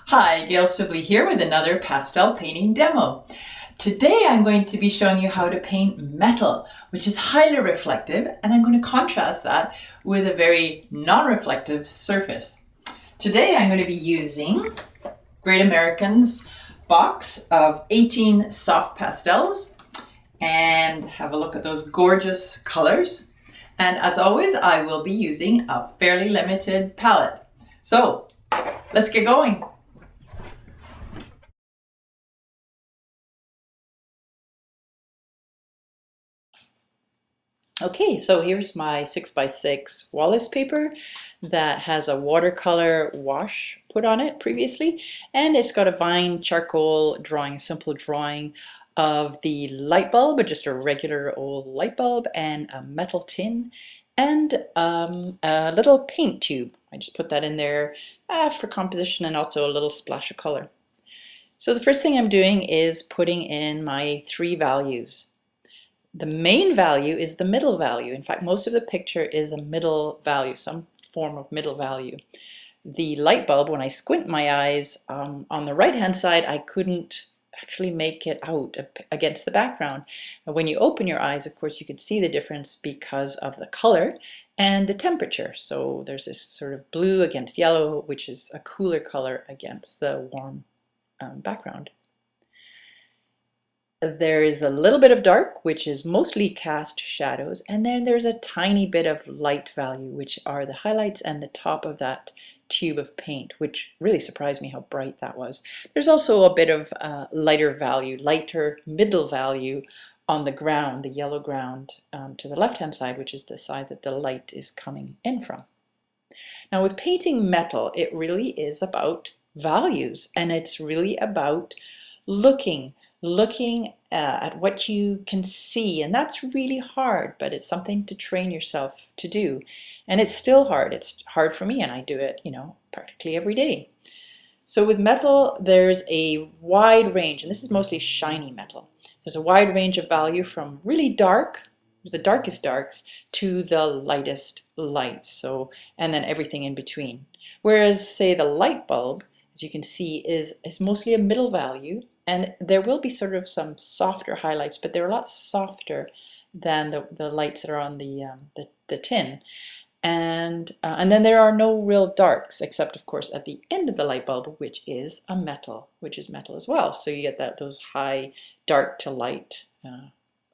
Hi, Gail Sibley here with another pastel painting demo. Today I'm going to be showing you how to paint metal, which is highly reflective, and I'm going to contrast that with a very non-reflective surface. Today I'm going to be using Great American's box of 18 soft pastels, and have a look at those gorgeous colors. And as always, I will be using a fairly limited palette. So let's get going. Okay, so here's my 6x6 Wallace paper that has a watercolor wash put on it previously, and it's got a vine charcoal drawing, a simple drawing of the light bulb, just a regular old light bulb, and a metal tin, and a little paint tube. I just put that in there for composition and also a little splash of color. So the first thing I'm doing is putting in my three values. The main value is the middle value. In fact, most of the picture is a middle value, some form of middle value. The light bulb, when I squint my eyes on the right-hand side, I couldn't actually make it out against the background. And when you open your eyes, of course, you can see the difference because of the color and the temperature. So there's this sort of blue against yellow, which is a cooler color against the warm background. There is a little bit of dark, which is mostly cast shadows, and then there's a tiny bit of light value, which are the highlights and the top of that tube of paint, which really surprised me how bright that was. There's also a bit of lighter value, lighter middle value on the ground, the yellow ground to the left-hand side, which is the side that the light is coming in from. Now with painting metal, it really is about values, and it's really about looking at what you can see, and that's really hard, but it's something to train yourself to do. And it's still hard. It's hard for me, and I do it, practically every day. So with metal, there's a wide range, and this is mostly shiny metal. There's a wide range of value from really dark, the darkest darks, to the lightest lights, and then everything in between. Whereas, say, the light bulb, as you can see, is mostly a middle value, and there will be sort of some softer highlights, but they're a lot softer than the lights that are on the tin. And then there are no real darks, except of course at the end of the light bulb, which is metal as well. So you get those high dark to light,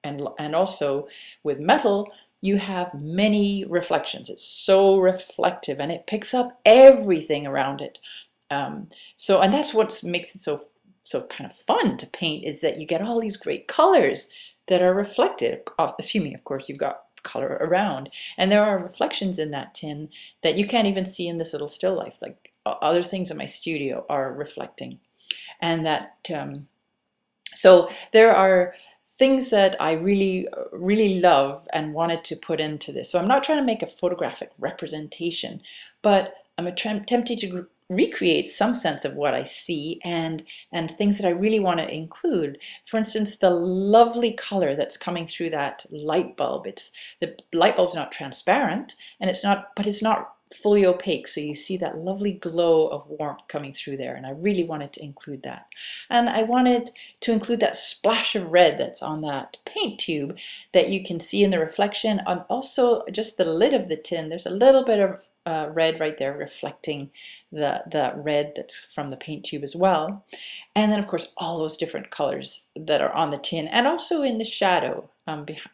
and also with metal you have many reflections. It's so reflective, and it picks up everything around it. And that's what makes it so kind of fun to paint, is that you get all these great colors that are reflective, assuming of course you've got color around, and there are reflections in that tin that you can't even see in this little still life. Like other things in my studio are reflecting, and that so there are things that I really love and wanted to put into this. So I'm not trying to make a photographic representation, but I'm attempting to recreate some sense of what I see, and things that I really want to include. For instance, the lovely color that's coming through that light bulb. The light bulb's not transparent, and but it's not fully opaque, so you see that lovely glow of warmth coming through there, and I really wanted to include that. And I wanted to include that splash of red that's on that paint tube that you can see in the reflection, and also just the lid of the tin. There's a little bit of red right there reflecting the red that's from the paint tube as well. And then of course all those different colors that are on the tin, and also in the shadow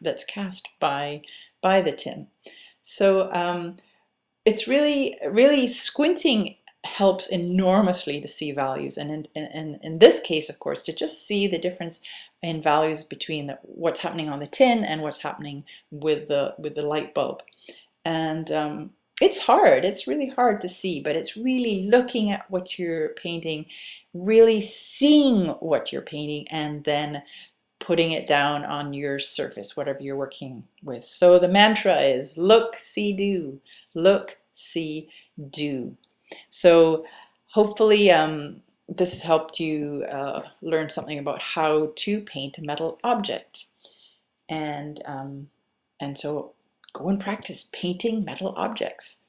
that's cast by the tin. So it's really squinting helps enormously to see values, and in this case, of course, to just see the difference in values between what's happening on the tin and what's happening with the light bulb. And it's hard. It's really hard to see, but it's really looking at what you're painting, really seeing what you're painting, and then putting it down on your surface, whatever you're working with. So the mantra is look, see, do. Look, see, do. So hopefully this has helped you learn something about how to paint a metal object. And so go and practice painting metal objects.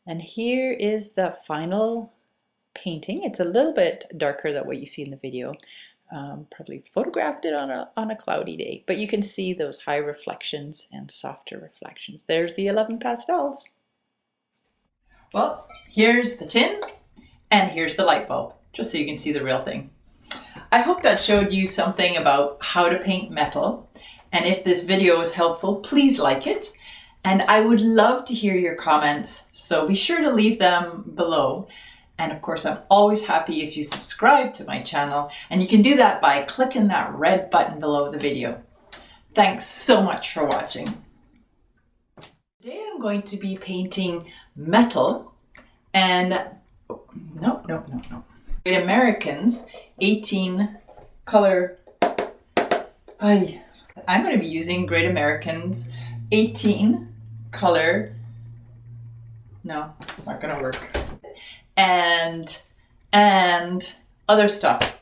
And here is the final painting. It's a little bit darker than what you see in the video. Probably photographed it on a cloudy day, but you can see those high reflections and softer reflections. There's the 11 pastels. Well, here's the tin and here's the light bulb, just so you can see the real thing. I hope that showed you something about how to paint metal. And if this video was helpful, please like it. And I would love to hear your comments, so be sure to leave them below. And of course, I'm always happy if you subscribe to my channel, and you can do that by clicking that red button below the video. Thanks so much for watching. Today I'm going to be painting metal and no. Great Americans 18 color. I'm going to be using Great Americans 18 color. No, it's not going to work. And other stuff.